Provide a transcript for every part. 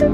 Do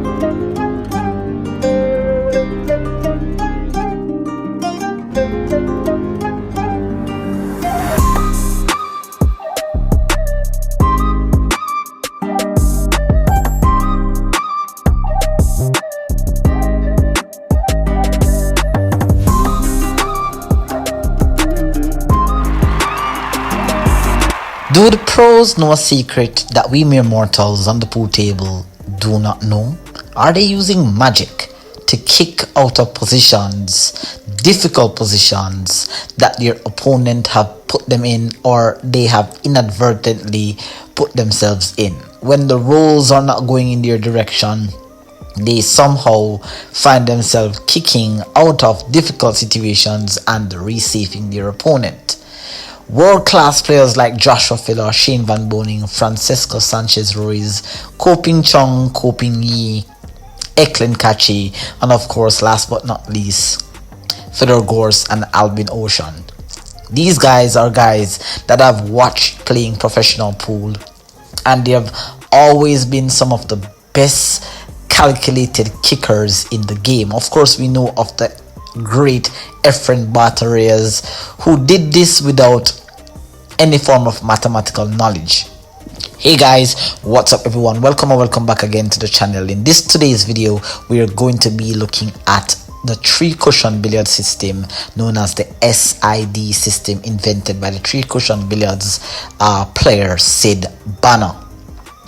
the pros know a secret that we mere mortals on the pool table do not know? Are they using magic to kick out of positions, difficult positions that their opponent have put them in, or they have inadvertently put themselves in? When the rolls are not going in their direction, they somehow find themselves kicking out of difficult situations and receiving their opponent. World-class players like Joshua Filler, Shane Van Boening, Francesco Sanchez Ruiz, Koping Chong, Koping Yi, Eklund Kachi, and of course, last but not least, Fedor Gors and Albin Ocean. These guys are guys that I've watched playing professional pool, and they have always been some of the best calculated kickers in the game. Of course, we know of the great Efren Barthez, who did this without any form of mathematical knowledge. Hey guys, what's up everyone? Welcome or welcome back again to the channel. In today's video, we are going to be looking at the 3-cushion billiard system known as the SID system, invented by the 3-cushion billiards player Sid Banner.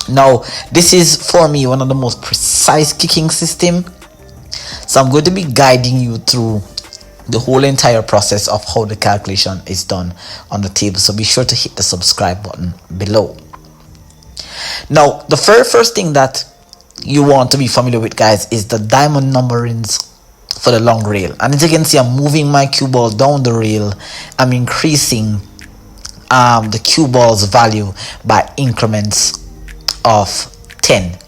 Now, this is for me one of the most precise kicking system, so I'm going to be guiding you through the whole entire process of how the calculation is done on the table. So be sure to hit the subscribe button below. Now, the very first thing that you want to be familiar with, guys, is the diamond numberings for the long rail. And as you can see, I'm moving my cue ball down the rail. I'm increasing the cue ball's value by increments of 10.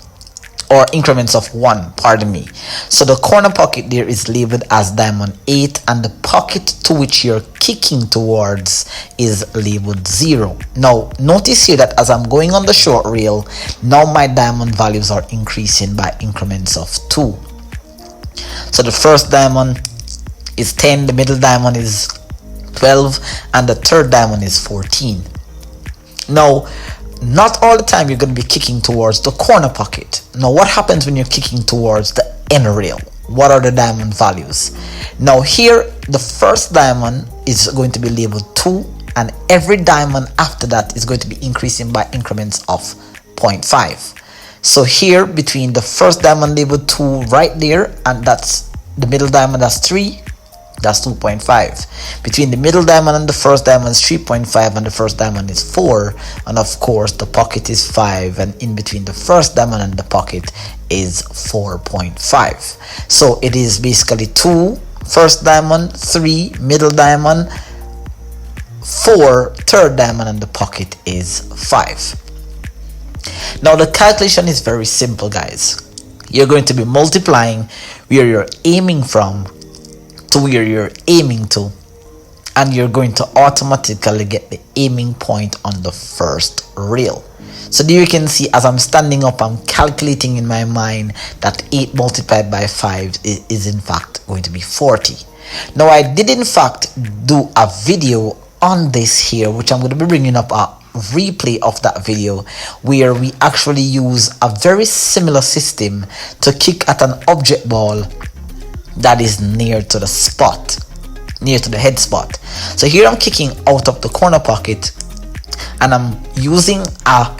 Or increments of 1, pardon me. So the corner pocket there is labeled as diamond 8, and the pocket to which you're kicking towards is labeled 0. Now notice here that as I'm going on the short rail, now my diamond values are increasing by increments of 2. So the first diamond is 10, the middle diamond is 12, and the third diamond is 14. Now, not all the time you're going to be kicking towards the corner pocket. Now, what happens when you're kicking towards the end rail? What are the diamond values? Now, here, the first diamond is going to be labeled 2, and every diamond after that is going to be increasing by increments of 0.5. So here, between the first diamond labeled 2 right there, and that's the middle diamond, that's 3. That's 2.5. Between the middle diamond and the first diamond is 3.5, and the first diamond is 4, and of course the pocket is 5, and in between the first diamond and the pocket is 4.5. So it is basically 2 first diamond, 3 middle diamond, 4 third diamond, and the pocket is 5. Now the calculation is very simple, guys. You're going to be multiplying where you're aiming from to where you're aiming to, and you're going to automatically get the aiming point on the first rail. So there you can see, as I'm standing up, I'm calculating in my mind that 8 multiplied by 5 is in fact going to be 40. Now, I did in fact do a video on this here, which I'm going to be bringing up a replay of that video, where we actually use a very similar system to kick at an object ball that is near to the spot, near to the head spot. So here I'm kicking out of the corner pocket, and I'm using a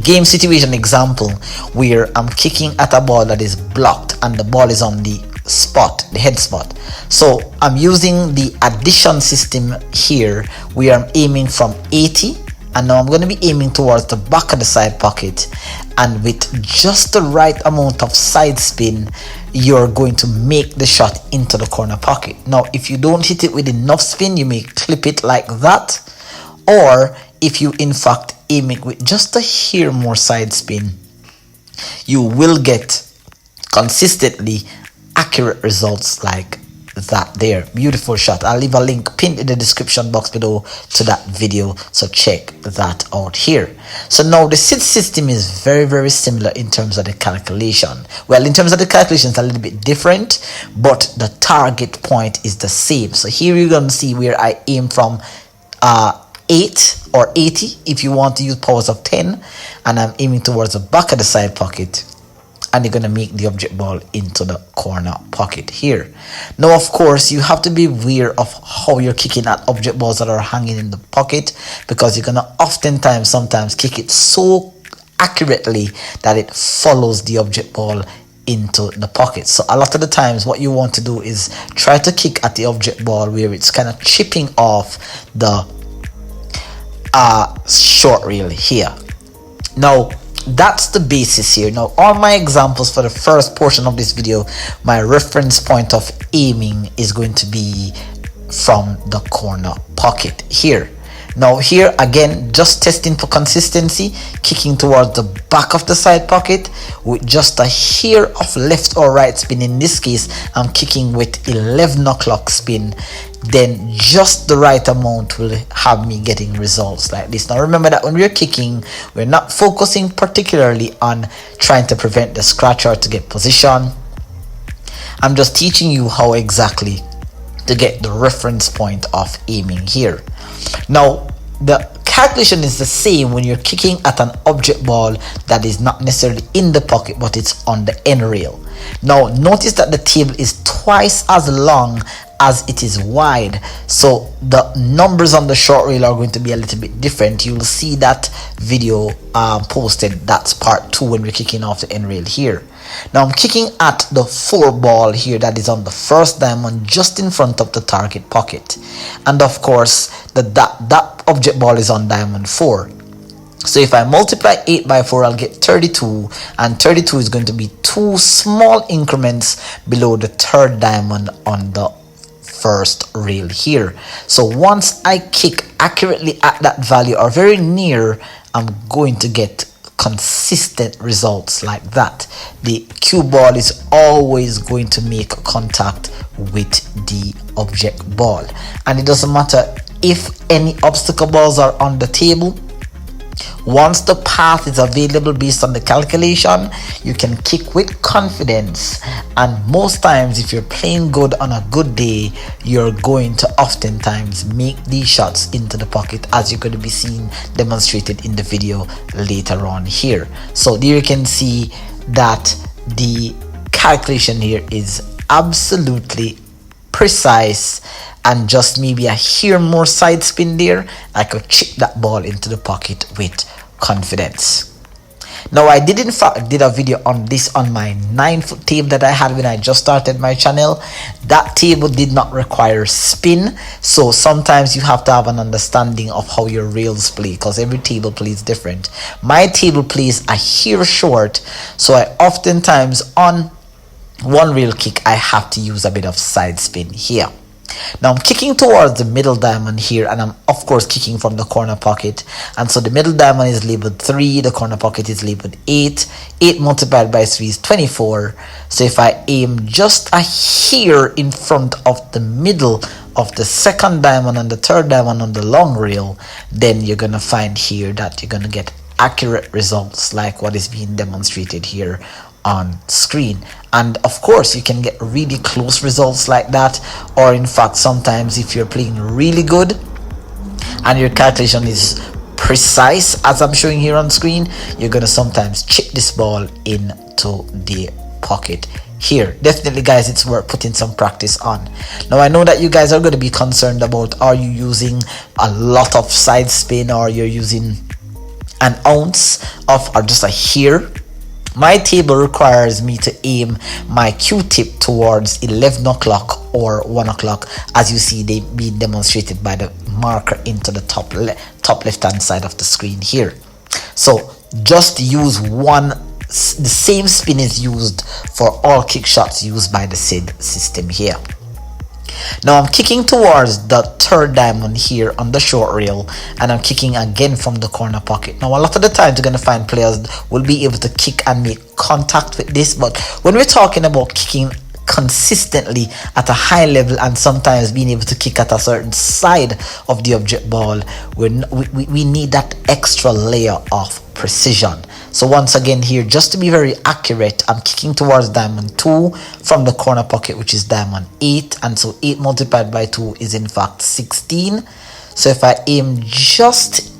game situation example where I'm kicking at a ball that is blocked and the ball is on the spot, the head spot. So I'm using the addition system here, where I'm aiming from 80, and now I'm going to be aiming towards the back of the side pocket, and with just the right amount of side spin, you're going to make the shot into the corner pocket. Now, if you don't hit it with enough spin, you may clip it like that, or if you in fact aim it with just a hair more side spin, you will get consistently accurate results like that there. Beautiful shot. I'll leave a link pinned in the description box below to that video, so check that out here. So now the SID system is very similar in terms of the calculation. Well, in terms of the calculation, it's a little bit different, but the target point is the same. So here you're going to see where I aim from 8 or 80 if you want to use powers of 10, and I'm aiming towards the back of the side pocket, and you're going to make the object ball into the corner pocket here. Now, of course, you have to be aware of how you're kicking at object balls that are hanging in the pocket, because you're going to sometimes kick it so accurately that it follows the object ball into the pocket. So a lot of the times what you want to do is try to kick at the object ball where it's kind of chipping off the short rail here. Now, that's the basis here. Now, all my examples for the first portion of this video, my reference point of aiming is going to be from the corner pocket here. Now here again, just testing for consistency, kicking towards the back of the side pocket with just a hair of left or right spin. In this case, I'm kicking with 11 o'clock spin. Then just the right amount will have me getting results like this. Now remember that when we're kicking, we're not focusing particularly on trying to prevent the scratch or to get position. I'm just teaching you how exactly to get the reference point of aiming here. Now the calculation is the same when you're kicking at an object ball that is not necessarily in the pocket, but it's on the end rail. Now notice that the table is twice as long as it is wide, so the numbers on the short rail are going to be a little bit different. You will see that video posted. That's part 2 when we're kicking off the end rail here. Now I'm kicking at the 4 ball here that is on the first diamond just in front of the target pocket, and of course that object ball is on diamond 4. So if I multiply 8 by 4, I'll get 32, and 32 is going to be 2 small increments below the third diamond on the first rail here. So once I kick accurately at that value or very near, I'm going to get consistent results like that. The cue ball is always going to make contact with the object ball, and it doesn't matter if any obstacle balls are on the table. Once the path is available based on the calculation, you can kick with confidence, and most times if you're playing good on a good day, you're going to oftentimes make these shots into the pocket, as you're going to be seeing demonstrated in the video later on here. So there you can see that the calculation here is absolutely precise, and just maybe a hair more side spin there, I could chip that ball into the pocket with confidence. Now I did in fact did a video on this on my 9-foot table that I had when I just started my channel. That table did not require spin, so sometimes you have to have an understanding of how your rails play, because every table plays different. My table plays a hair short, so I oftentimes on one rail kick I have to use a bit of side spin here. Now I'm kicking towards the middle diamond here, and I'm of course kicking from the corner pocket, and so the middle diamond is labeled 3, the corner pocket is labeled 8. 8 multiplied by 3 is 24. So if I aim just a hair in front of the middle of the second diamond and the third diamond on the long rail, then you're gonna find here that you're gonna get accurate results like what is being demonstrated here on screen. And of course you can get really close results like that, or in fact sometimes if you're playing really good and your calculation is precise as I'm showing here on screen, you're gonna sometimes chip this ball into the pocket here. Definitely guys, it's worth putting some practice on. Now I know that you guys are going to be concerned about, are you using a lot of side spin, or you're using an ounce of, or just a hair. My table requires me to aim my Q-tip towards 11 o'clock or 1 o'clock, as you see they being demonstrated by the marker into the top left hand side of the screen here. So just use one, the same spin is used for all kick shots used by the SID system here. Now I'm kicking towards the third diamond here on the short rail, and I'm kicking again from the corner pocket. Now a lot of the times you're going to find players will be able to kick and make contact with this, but when we're talking about kicking consistently at a high level, and sometimes being able to kick at a certain side of the object ball, we need that extra layer of precision. So once again here, just to be very accurate, I'm kicking towards diamond 2 from the corner pocket, which is diamond 8, and so 8 multiplied by 2 is in fact 16. So if I aim just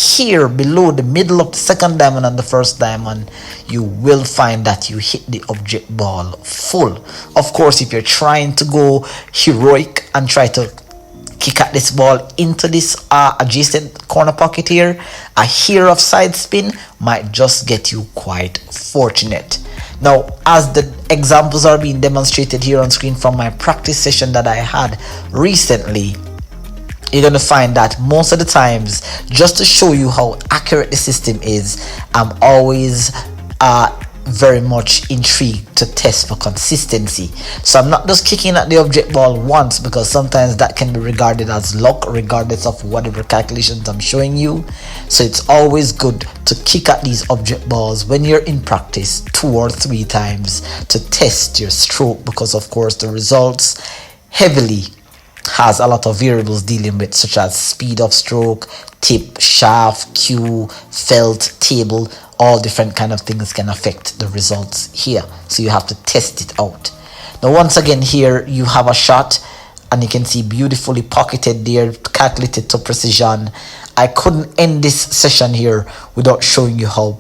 here below the middle of the second diamond and the first diamond, you will find that you hit the object ball full. Of course, if you're trying to go heroic and try to kick at this ball into this adjacent corner pocket here, a hair of side spin might just get you quite fortunate. Now, as the examples are being demonstrated here on screen from my practice session that I had recently, you're going to find that most of the times, just to show you how accurate the system is, I'm always very much intrigued to test for consistency. So I'm not just kicking at the object ball once, because sometimes that can be regarded as luck regardless of whatever calculations I'm showing you. So it's always good to kick at these object balls when you're in practice 2 or 3 times to test your stroke, because of course the results heavily has a lot of variables dealing with, such as speed of stroke, tip, shaft, cue, felt, table. All different kind of things can affect the results here, so you have to test it out. Now once again here you have a shot, and you can see beautifully pocketed there, calculated to precision. I couldn't end this session here without showing you how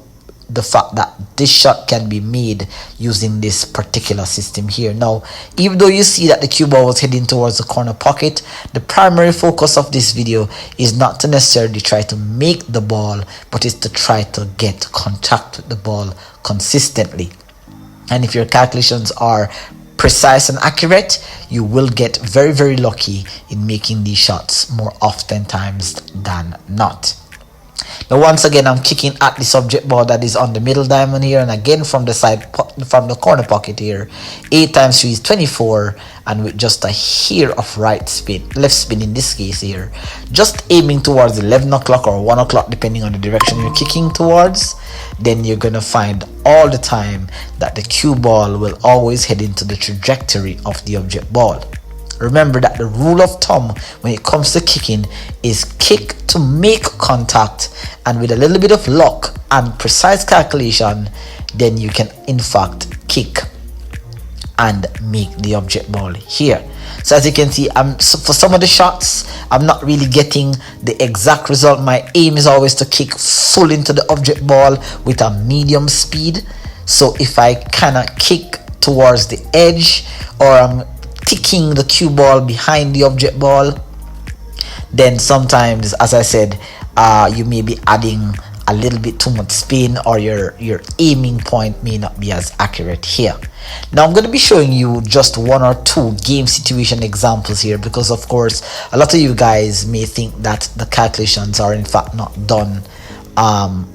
the fact that this shot can be made using this particular system here. Now, even though you see that the cue ball was heading towards the corner pocket, the primary focus of this video is not to necessarily try to make the ball, but is to try to get contact with the ball consistently. And if your calculations are precise and accurate, you will get very, very lucky in making these shots more oftentimes than not. Now once again, I'm kicking at the subject ball that is on the middle diamond here, and again from the side, from the corner pocket here. 8 times 3 is 24, and with just a hair of left spin in this case here, just aiming towards 11 o'clock or 1 o'clock depending on the direction you're kicking towards, then you're gonna find all the time that the cue ball will always head into the trajectory of the object ball. Remember that the rule of thumb when it comes to kicking is kick to make contact, and with a little bit of luck and precise calculation, then you can in fact kick and make the object ball here. So as you can see, for some of the shots I'm not really getting the exact result. My aim is always to kick full into the object ball with a medium speed. So if I cannot kick towards the edge, or I'm ticking the cue ball behind the object ball, then sometimes, as I said, you may be adding a little bit too much spin, or your aiming point may not be as accurate here. Now I'm going to be showing you just 1 or 2 game situation examples here, because of course a lot of you guys may think that the calculations are in fact not done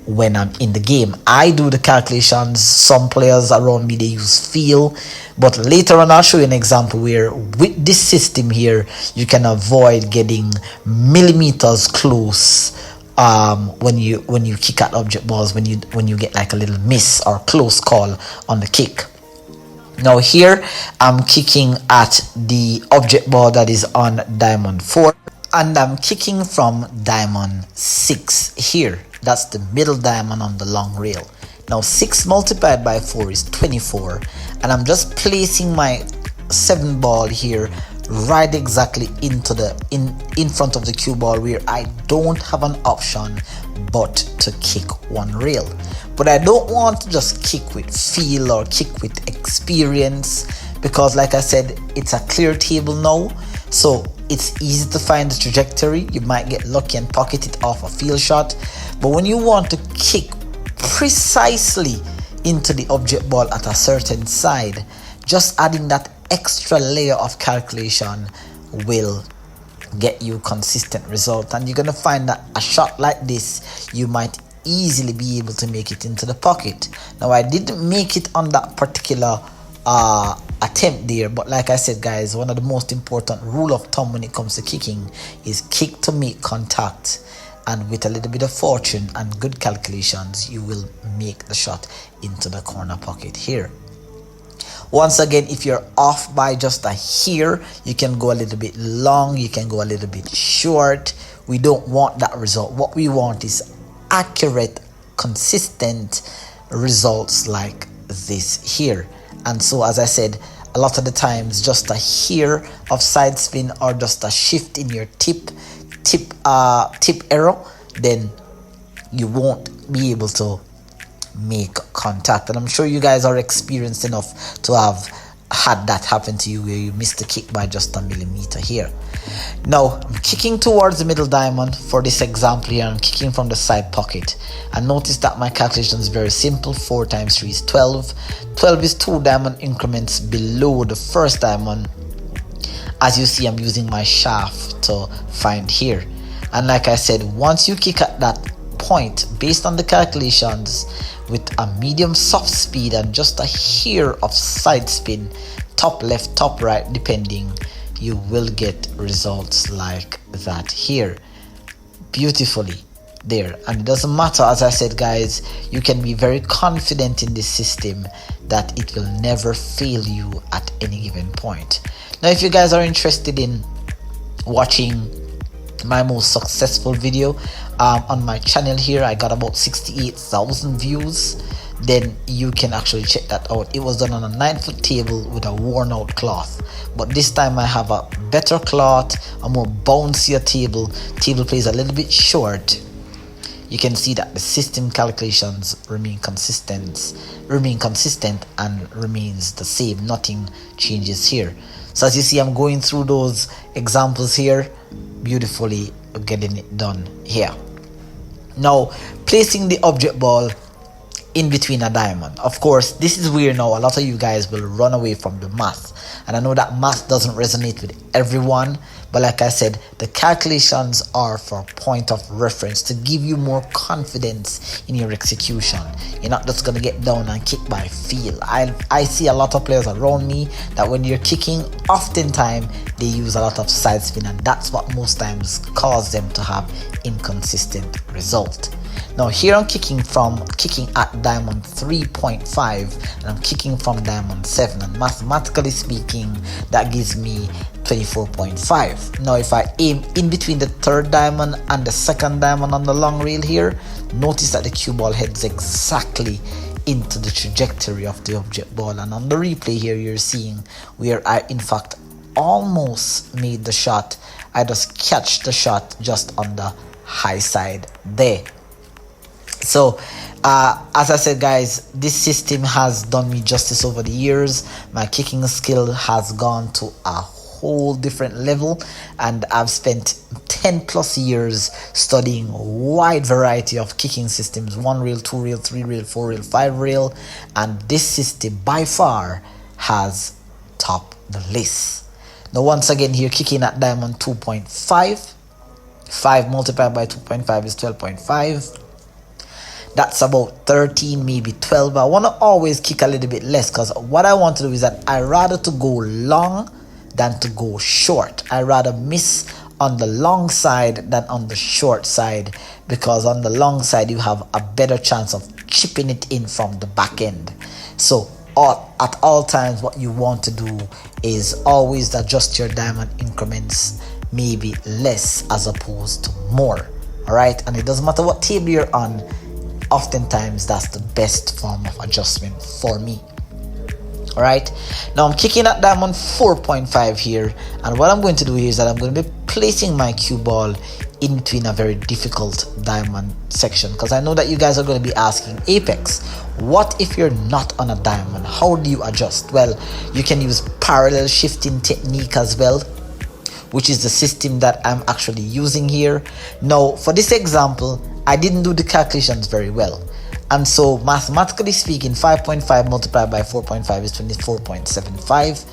when I'm in the game. I do the calculations. Some players around me, they use feel, but later on I'll show you an example where with this system here you can avoid getting millimeters close when you kick at object balls, when you get like a little miss or close call on the kick. Now here I'm kicking at the object ball that is on diamond 4, and I'm kicking from diamond 6 here. That's the middle diamond on the long rail. Now 6 multiplied by 4 is 24, and I'm just placing my 7 ball here right exactly into the in front of the cue ball, where I don't have an option but to kick 1 rail. But I don't want to just kick with feel or kick with experience, because like I said, it's a clear table now, so it's easy to find the trajectory. You might get lucky and pocket it off a field shot, but when you want to kick precisely into the object ball at a certain side, just adding that extra layer of calculation will get you consistent result. And you're gonna find that a shot like this, you might easily be able to make it into the pocket. Now I didn't make it on that particular attempt there, but like I said guys, one of the most important rule of thumb when it comes to kicking is kick to make contact, and with a little bit of fortune and good calculations you will make the shot into the corner pocket here. Once again, if you're off by just a hair, you can go a little bit long, you can go a little bit short. We don't want that result. What we want is accurate, consistent results like this here. And so, as I said, a lot of the times just a hair of side spin or just a shift in your tip arrow, then you won't be able to make contact. And I'm sure you guys are experienced enough to have had that happen to you, where you missed the kick by just a millimeter here. Now I'm kicking towards the middle diamond for this example here. I'm kicking from the side pocket, and notice that my calculation is very simple. 4 times 3 is 12. 12 is 2 diamond increments below the first diamond. As you see, I'm using my shaft to find here, and like I said, once you kick at that point, based on the calculations, with a medium soft speed and just a hair of side spin, top left, top right, depending, you will get results like that here, beautifully there. And it doesn't matter, as I said guys, you can be very confident in this system that it will never fail you at any given point. Now if you guys are interested in watching my most successful video on my channel here, I got about 68,000 views, then you can actually check that out. It was done on a 9-foot table with a worn out cloth, but this time I have a better cloth, a more bouncier table plays a little bit short. You can see that the system calculations remain consistent and remains the same. Nothing changes here. So as you see, I'm going through those examples here, beautifully getting it done here. Now placing the object ball in between a diamond. Of course, this is where now a lot of you guys will run away from the math, and I know that math doesn't resonate with everyone, but like I said, the calculations are for point of reference to give you more confidence in your execution. You're not just gonna get down and kick by feel. I see a lot of players around me that when you're kicking, oftentimes they use a lot of side spin, and that's what most times cause them to have inconsistent result. Now here I'm kicking at diamond 3.5 and I'm kicking from diamond 7, and mathematically speaking that gives me 24.5. Now if I aim in between the third diamond and the second diamond on the long rail here, notice that the cue ball heads exactly into the trajectory of the object ball, and on the replay here you're seeing where I in fact almost made the shot. I just catch the shot just on the high side there. So as I said guys, this system has done me justice over the years. My kicking skill has gone to a whole different level, and I've spent 10+ years studying a wide variety of kicking systems: 1 rail, 2 rail, 3 rail, 4 rail, 5 rail, and this system by far has topped the list. Now once again here, kicking at diamond 2.5, 5 multiplied by 2.5 is 12.5. That's about 13, maybe 12. I want to always kick a little bit less, because what I want to do is that I rather to go long than to go short. I rather miss on the long side than on the short side, because on the long side you have a better chance of chipping it in from the back end. So at all times what you want to do is always adjust your diamond increments, maybe less as opposed to more. All right, and it doesn't matter what table you're on, oftentimes that's the best form of adjustment for me. All right, now I'm kicking at diamond 4.5 here, and what I'm going to do here is that I'm going to be placing my cue ball in between a very difficult diamond section, because I know that you guys are going to be asking, Apex, what if you're not on a diamond? How do you adjust? Well, you can use parallel shifting technique as well, which is the system that I'm actually using here. Now for this example, I didn't do the calculations very well, and so mathematically speaking, 5.5 multiplied by 4.5 is 24.75.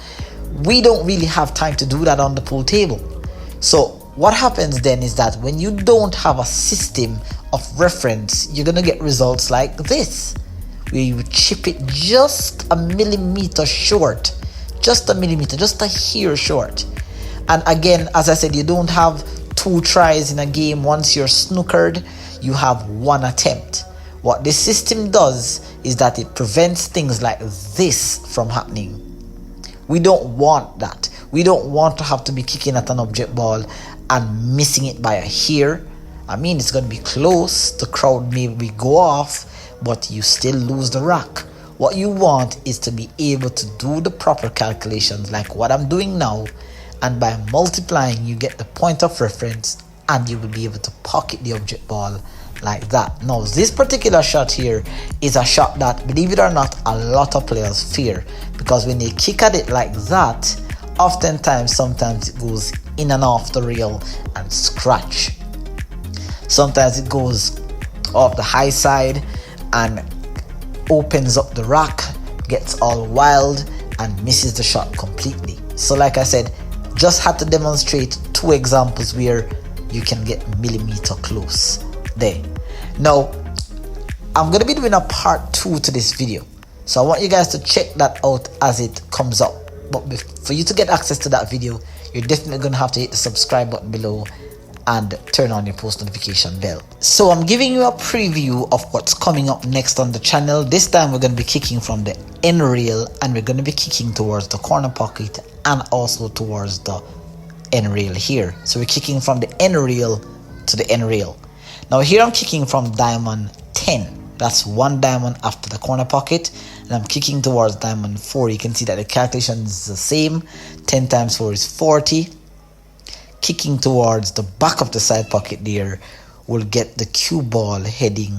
We don't really have time to do that on the pool table. So what happens then is that when you don't have a system of reference, you're gonna get results like this, where you chip it just a millimeter short, just a millimeter, just a hair short. And again, as I said, you don't have 2 tries in a game. Once you're snookered, you have 1 attempt. What this system does is that it prevents things like this from happening. We don't want that. We don't want to have to be kicking at an object ball and missing it by a hair. I mean, it's going to be close. The crowd maybe go off, but you still lose the rack. What you want is to be able to do the proper calculations like what I'm doing now, and by multiplying you get the point of reference and you will be able to pocket the object ball like that. Now this particular shot here is a shot that, believe it or not, a lot of players fear, because when they kick at it like that, oftentimes sometimes it goes in and off the rail and scratch. Sometimes it goes off the high side and opens up the rack, gets all wild and misses the shot completely. So like I said, just had to demonstrate two examples where you can get millimeter close there. Now I'm going to be doing a part 2 to this video, so I want you guys to check that out as it comes up. But for you to get access to that video, you're definitely going to have to hit the subscribe button below and turn on your post notification bell. So I'm giving you a preview of what's coming up next on the channel. This time we're going to be kicking from the end rail, and we're going to be kicking towards the corner pocket and also towards the end rail here. So we're kicking from the end rail to the end rail. Now here I'm kicking from diamond 10. That's one diamond after the corner pocket, and I'm kicking towards diamond 4. You can see that the calculation is the same. 10 times 4 is 40. Kicking towards the back of the side pocket there will get the cue ball heading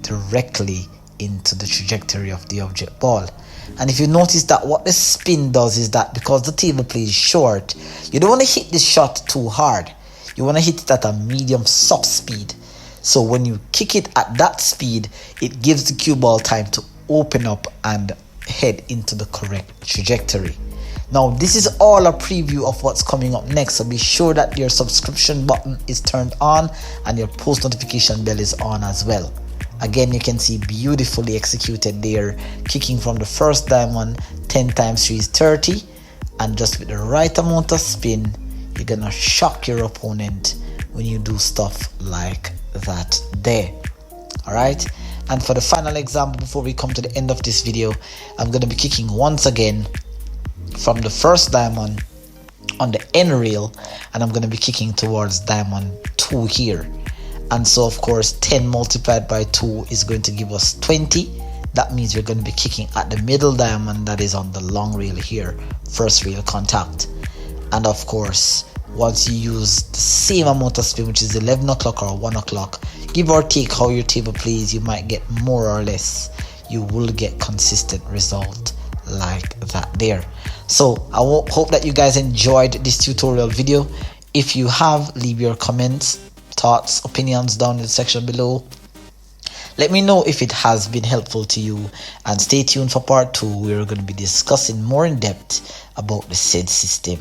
directly into the trajectory of the object ball. And if you notice that what the spin does is that, because the table play is short, you don't want to hit this shot too hard. You want to hit it at a medium soft speed. So when you kick it at that speed, it gives the cue ball time to open up and head into the correct trajectory. Now this is all a preview of what's coming up next, so be sure that your subscription button is turned on and your post notification bell is on as well. Again, you can see beautifully executed there, kicking from the first diamond. 10 times 3 is 30, and just with the right amount of spin, you're gonna shock your opponent when you do stuff like that there. Alright, and for the final example before we come to the end of this video, I'm gonna be kicking once again from the first diamond on the end rail, and I'm going to be kicking towards diamond 2 here. And so of course 10 multiplied by 2 is going to give us 20. That means we're going to be kicking at the middle diamond that is on the long rail here, first rail contact. And of course once you use the same amount of spin, which is 11 o'clock or 1 o'clock, give or take how your table plays, you might get more or less, you will get consistent result like that there. So I hope that you guys enjoyed this tutorial video. If you have, leave your comments, thoughts, opinions down in the section below. Let me know if it has been helpful to you, and stay tuned for part 2. We're going to be discussing more in depth about the SID system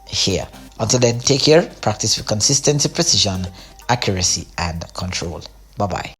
here. Until then, take care, practice with consistency, precision, accuracy and control. Bye bye.